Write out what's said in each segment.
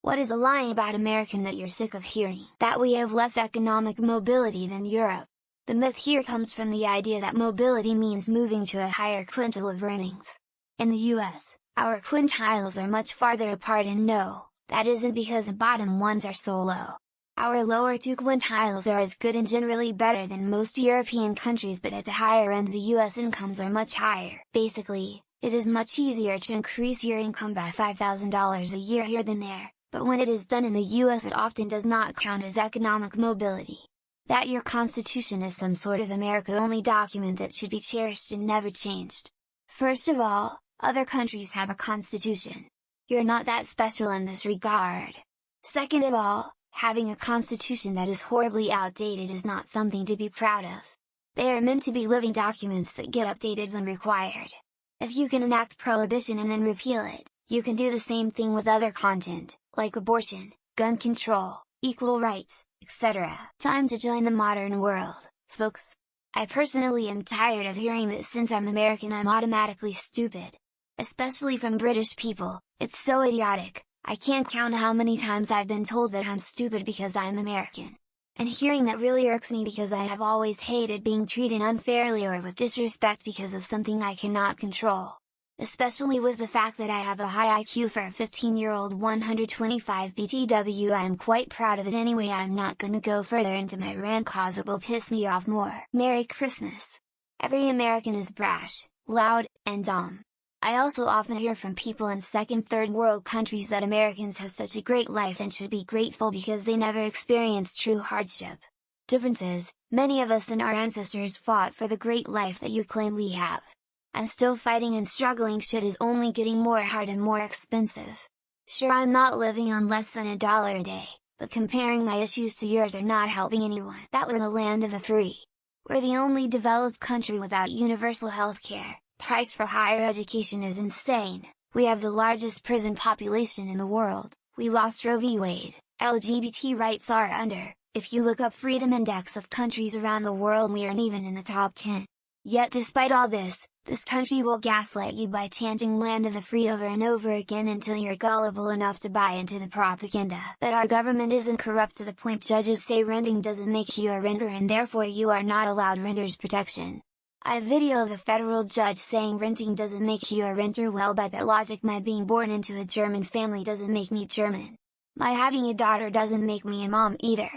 What is a lie about American that you're sick of hearing? That we have less economic mobility than Europe. The myth here comes from the idea that mobility means moving to a higher quintile of earnings. In the US, our quintiles are much farther apart, and no, that isn't because the bottom ones are so low. Our lower two quintiles are as good and generally better than most European countries, but at the higher end the US incomes are much higher. Basically, it is much easier to increase your income by $5,000 a year here than there, but when it is done in the US it often does not count as economic mobility. That your constitution is some sort of America-only document that should be cherished and never changed. First of all, other countries have a constitution. You're not that special in this regard. Second of all, having a constitution that is horribly outdated is not something to be proud of. They are meant to be living documents that get updated when required. If you can enact prohibition and then repeal it, you can do the same thing with other content, like abortion, gun control, equal rights, etc. Time to join the modern world, folks. I personally am tired of hearing that since I'm American I'm automatically stupid. Especially from British people, it's so idiotic. I can't count how many times I've been told that I'm stupid because I'm American. And hearing that really irks me because I have always hated being treated unfairly or with disrespect because of something I cannot control. Especially with the fact that I have a high IQ for a 15-year-old 125 BTW. I am quite proud of it anyway. I'm not gonna go further into my rant cause it will piss me off more. Merry Christmas! Every American is brash, loud, and dumb. I also often hear from people in second, third world countries that Americans have such a great life and should be grateful because they never experienced true hardship. Difference is, many of us and our ancestors fought for the great life that you claim we have. I'm still fighting and struggling. Shit is only getting more hard and more expensive. Sure, I'm not living on less than $1 a day, but comparing my issues to yours are not helping anyone. That we're the land of the free. We're the only developed country without universal health care. Price for higher education is insane. We have the largest prison population in the world. We lost Roe v. Wade. LGBT rights are under. If you look up Freedom Index of countries around the world, we aren't even in the top 10. Yet despite all this country will gaslight you by chanting land of the free over and over again until you're gullible enough to buy into the propaganda that our government isn't corrupt to the point judges say renting doesn't make you a renter and therefore you are not allowed renter's protection. I have video of a federal judge saying renting doesn't make you a renter. Well, by that logic, my being born into a German family doesn't make me German. My having a daughter doesn't make me a mom either.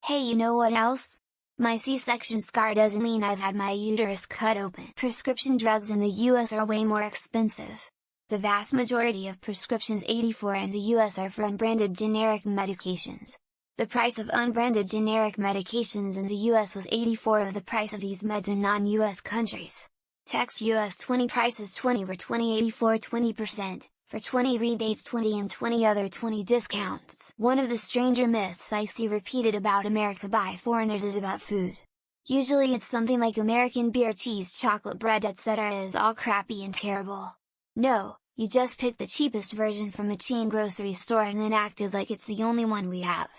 Hey, you know what else? My C-section scar doesn't mean I've had my uterus cut open. Prescription drugs in the US are way more expensive. The vast majority of prescriptions 84 in the US are for unbranded generic medications. The price of unbranded generic medications in the US was 84 of the price of these meds in non-US countries. Text US 20 prices 20 were 2084 20%, for 20 rebates 20 and 20 other 20 discounts. One of the stranger myths I see repeated about America by foreigners is about food. Usually it's something like American beer, cheese, chocolate, bread, etc. is all crappy and terrible. No, you just picked the cheapest version from a chain grocery store and then acted like it's the only one we have.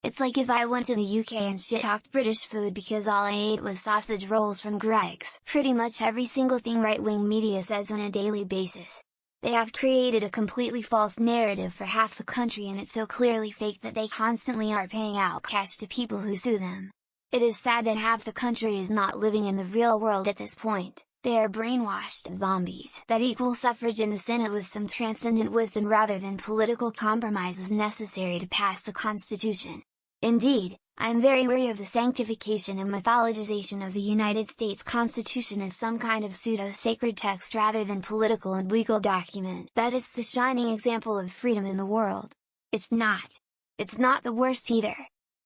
It's like if I went to the UK and shit-talked British food because all I ate was sausage rolls from Greggs. Pretty much every single thing right-wing media says on a daily basis. They have created a completely false narrative for half the country, and it's so clearly fake that they constantly are paying out cash to people who sue them. It is sad that half the country is not living in the real world at this point. They are brainwashed zombies. That equal suffrage in the Senate was some transcendent wisdom rather than political compromise was necessary to pass the Constitution. Indeed, I am very wary of the sanctification and mythologization of the United States Constitution as some kind of pseudo-sacred text rather than political and legal document. That it's the shining example of freedom in the world. It's not. It's not the worst either.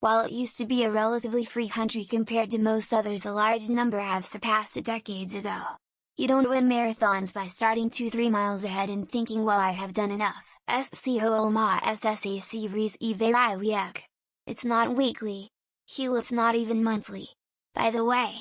While it used to be a relatively free country compared to most others, a large number have surpassed it decades ago. You don't win marathons by starting 2-3 miles ahead and thinking, well, I have done enough. It's not weekly. Hell, it's not even monthly. By the way,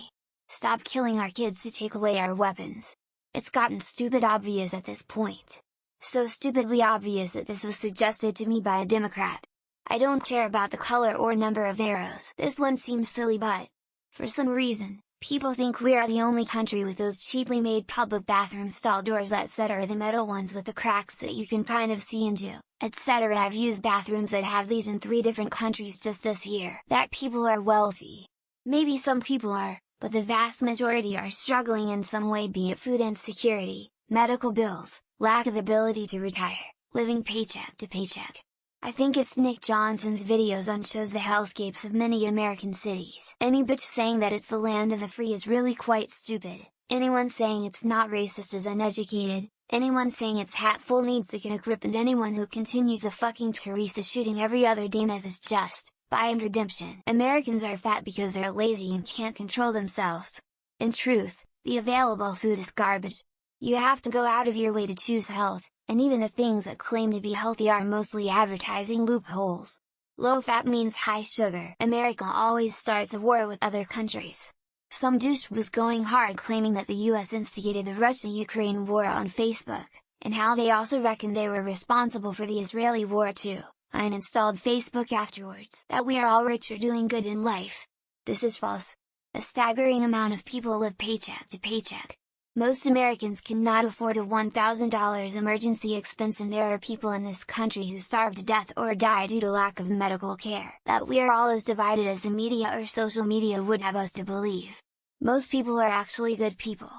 stop killing our kids to take away our weapons. It's gotten stupid obvious at this point. So stupidly obvious that this was suggested to me by a Democrat. I don't care about the color or number of arrows. This one seems silly, but for some reason, People think we are the only country with those cheaply made public bathroom stall doors, etc., the metal ones with the cracks that you can kind of see into, etc. I've used bathrooms that have these in 3 different countries just this year. That people are wealthy. Maybe some people are, but the vast majority are struggling in some way, be it food insecurity, medical bills, lack of ability to retire, living paycheck to paycheck. I think it's Nick Johnson's videos on shows the hellscapes of many American cities. Any bitch saying that it's the land of the free is really quite stupid. Anyone saying it's not racist is uneducated. Anyone saying it's hatful needs to get a grip, and anyone who continues a fucking Teresa shooting every other day myth is just buying redemption. Americans are fat because they're lazy and can't control themselves. In truth, the available food is garbage. You have to go out of your way to choose health, and even the things that claim to be healthy are mostly advertising loopholes. Low fat means high sugar. America always starts a war with other countries. Some douche was going hard claiming that the US instigated the Russia-Ukraine war on Facebook, and how they also reckoned they were responsible for the Israeli war too. I uninstalled Facebook afterwards. That we are all rich or doing good in life. This is false. A staggering amount of people live paycheck to paycheck. Most Americans cannot afford a $1,000 emergency expense, and there are people in this country who starve to death or die due to lack of medical care. That we are all as divided as the media or social media would have us to believe. Most people are actually good people.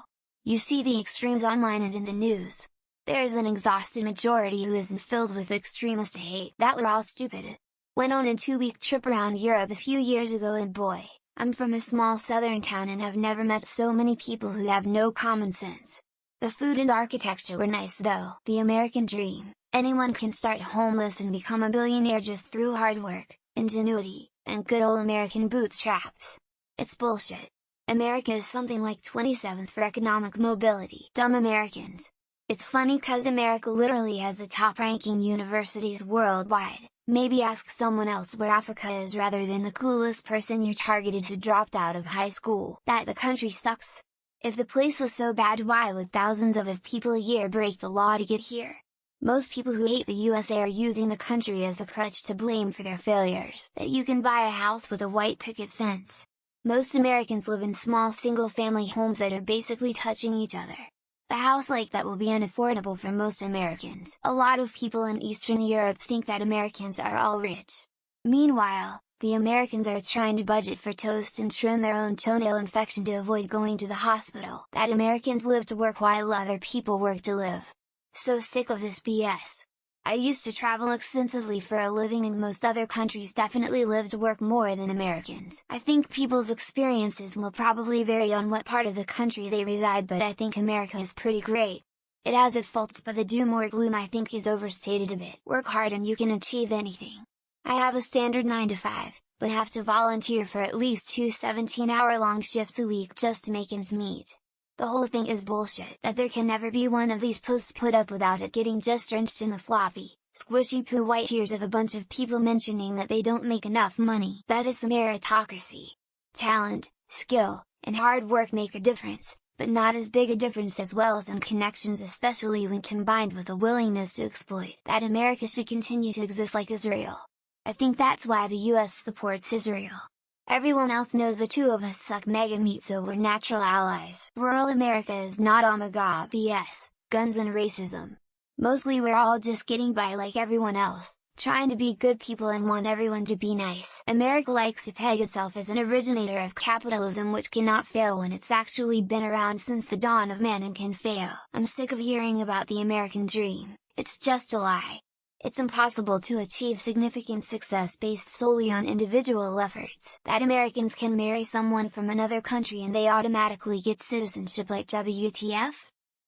You see the extremes online and in the news. There is an exhausted majority who isn't filled with extremist hate. That we're all stupid. Went on a 2-week trip around Europe a few years ago, and boy, I'm from a small southern town and have never met so many people who have no common sense. The food and architecture were nice though. The American dream: anyone can start homeless and become a billionaire just through hard work, ingenuity, and good old American bootstraps. It's bullshit. America is something like 27th for economic mobility. Dumb Americans. It's funny cause America literally has the top ranking universities worldwide. Maybe ask someone else where Africa is rather than the clueless person you're targeted who dropped out of high school. That the country sucks. If the place was so bad, why would thousands of people a year break the law to get here? Most people who hate the USA are using the country as a crutch to blame for their failures. That you can buy a house with a white picket fence. Most Americans live in small single-family homes that are basically touching each other. A house like that will be unaffordable for most Americans. A lot of people in Eastern Europe think that Americans are all rich. Meanwhile, the Americans are trying to budget for toast and trim their own toenail infection to avoid going to the hospital. That Americans live to work while other people work to live. So sick of this BS. I used to travel extensively for a living, and most other countries definitely live to work more than Americans. I think people's experiences will probably vary on what part of the country they reside, but I think America is pretty great. It has its faults, but the doom or gloom I think is overstated a bit. Work hard and you can achieve anything. I have a standard 9 to 5, but have to volunteer for at least 2 17-hour-long shifts a week just to make ends meet. The whole thing is bullshit. That there can never be one of these posts put up without it getting just drenched in the floppy, squishy poo white tears of a bunch of people mentioning that they don't make enough money. That is a meritocracy. Talent, skill, and hard work make a difference, but not as big a difference as wealth and connections, especially when combined with a willingness to exploit. That America should continue to exist like Israel. I think that's why the US supports Israel. Everyone else knows the two of us suck mega meat, so we're natural allies. Rural America is not omega BS, guns and racism. Mostly we're all just getting by like everyone else, trying to be good people and want everyone to be nice. America likes to peg itself as an originator of capitalism, which cannot fail when it's actually been around since the dawn of man and can fail. I'm sick of hearing about the American dream. It's just a lie. It's impossible to achieve significant success based solely on individual efforts. That Americans can marry someone from another country and they automatically get citizenship, like WTF?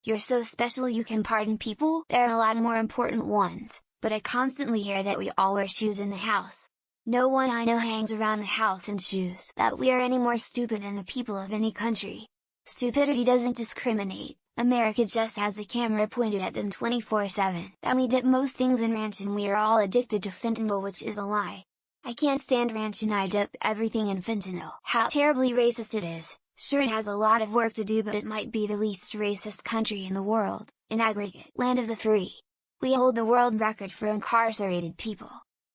You're so special you can pardon people? There are a lot more important ones, but I constantly hear that we all wear shoes in the house. No one I know hangs around the house in shoes. That we are any more stupid than the people of any country. Stupidity doesn't discriminate. America just has a camera pointed at them 24/7. That we dip most things in ranch and we are all addicted to fentanyl, which is a lie. I can't stand ranch and I dip everything in fentanyl. How terribly racist it is. Sure, it has a lot of work to do, but it might be the least racist country in the world, in aggregate. Land of the free. We hold the world record for incarcerated people.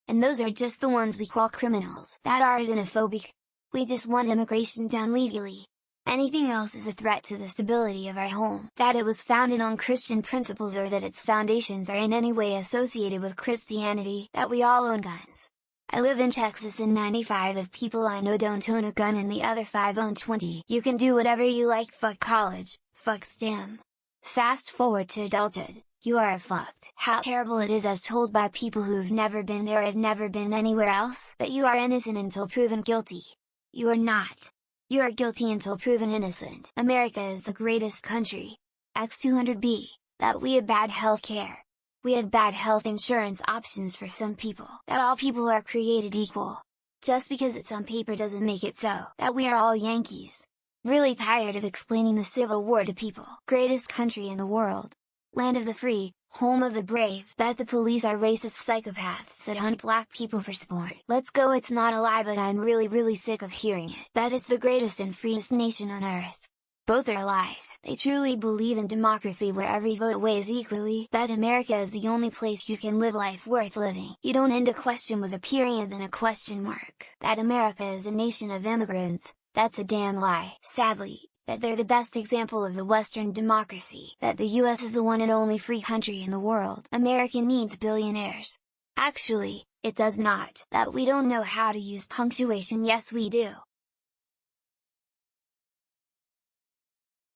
And those are just the ones we call criminals. That are xenophobic. We just want immigration done legally. Anything else is a threat to the stability of our home. That it was founded on Christian principles or that its foundations are in any way associated with Christianity, that we all own guns. I live in Texas and 95 of people I know don't own a gun and the other 5 own 20. You can do whatever you like, fuck college, fuck STEM. Fast forward to adulthood, you are fucked. How terrible it is as told by people who've never been there or have never been anywhere else, that you are innocent until proven guilty. You are not. You are guilty until proven innocent. America is the greatest country. X200B, that we have bad health care. We have bad health insurance options for some people. That all people are created equal. Just because it's on paper doesn't make it so. That we are all Yankees. Really tired of explaining the Civil War to people. Greatest country in the world. Land of the free, home of the brave. That the police are racist psychopaths that hunt black people for sport. Let's go, it's not a lie, but I'm really sick of hearing it. That it's the greatest and freest nation on earth. Both are lies. They truly believe in democracy where every vote weighs equally. That America is the only place you can live life worth living. You don't end a question with a period then a question mark. That America is a nation of immigrants. That's a damn lie. Sadly, that they're the best example of a Western democracy. That the US is the one and only free country in the world. America needs billionaires. Actually, it does not. That we don't know how to use punctuation. Yes we do.